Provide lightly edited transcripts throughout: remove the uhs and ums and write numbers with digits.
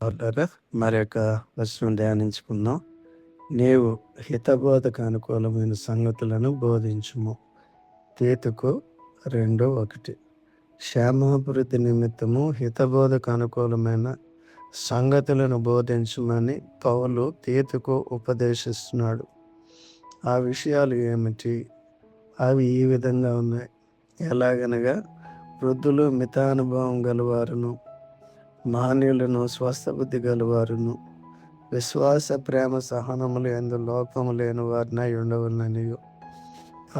సహోదరులారా, మరి యొక్క వచనం ధ్యానించుకుందాం. నీవు హితబోధకు అనుకూలమైన సంగతులను బోధించుము. తీతుకు 2:1. క్షేమాభివృద్ధి నిమిత్తము హితబోధకు అనుకూలమైన సంగతులను బోధించమని పౌలు తీతుకు ఉపదేశిస్తున్నాడు. ఆ విషయాలు ఏమిటి? అవి ఈ విధంగా ఉన్నాయి. ఎలాగనగా వృద్ధులు, మితానుభవం గలవారును, మాన్యులను, స్వస్థబుద్ధి గలవారును, విశ్వాస, ప్రేమ, సహనములు యందు లోపము లేని వారినై ఉండవలననియు,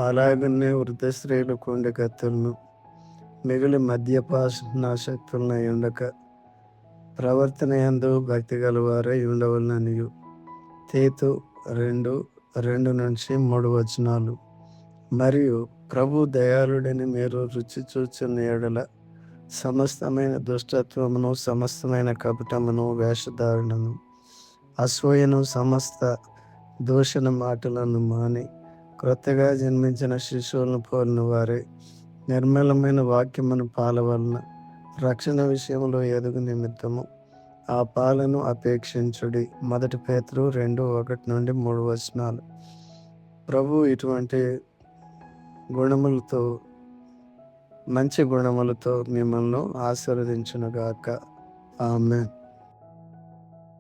అలాగనే వృద్ధ స్త్రీలు కొండె కత్తులను, మిగిలి మద్యపానాసక్తులనై ఉండక ప్రవర్తన యందు భక్తి గలవారై ఉండవలననియు. తీతు 2:2-3 మరియు ప్రభు దయాళుడని మీరు రుచి చూచిన ఎడల సమస్తమైన దుష్టత్వమును, సమస్తమైన కపటమును, వేషధారణను, అసూయను, సమస్త దూషణ మాటలను మాని క్రొత్తగా జన్మించిన శిశువులను పోలిన వారే నిర్మలమైన వాక్యమును పాల వలన రక్షణ విషయంలో ఎదుగు నిమిత్తము ఆ పాలను అపేక్షించుడి. 1 పేతురు 2:1-3. ప్రభు ఇటువంటి గుణములతో, మంచి గుణములతో మిమ్మల్ని ఆశీర్వదించునుగాక. ఆమేన్.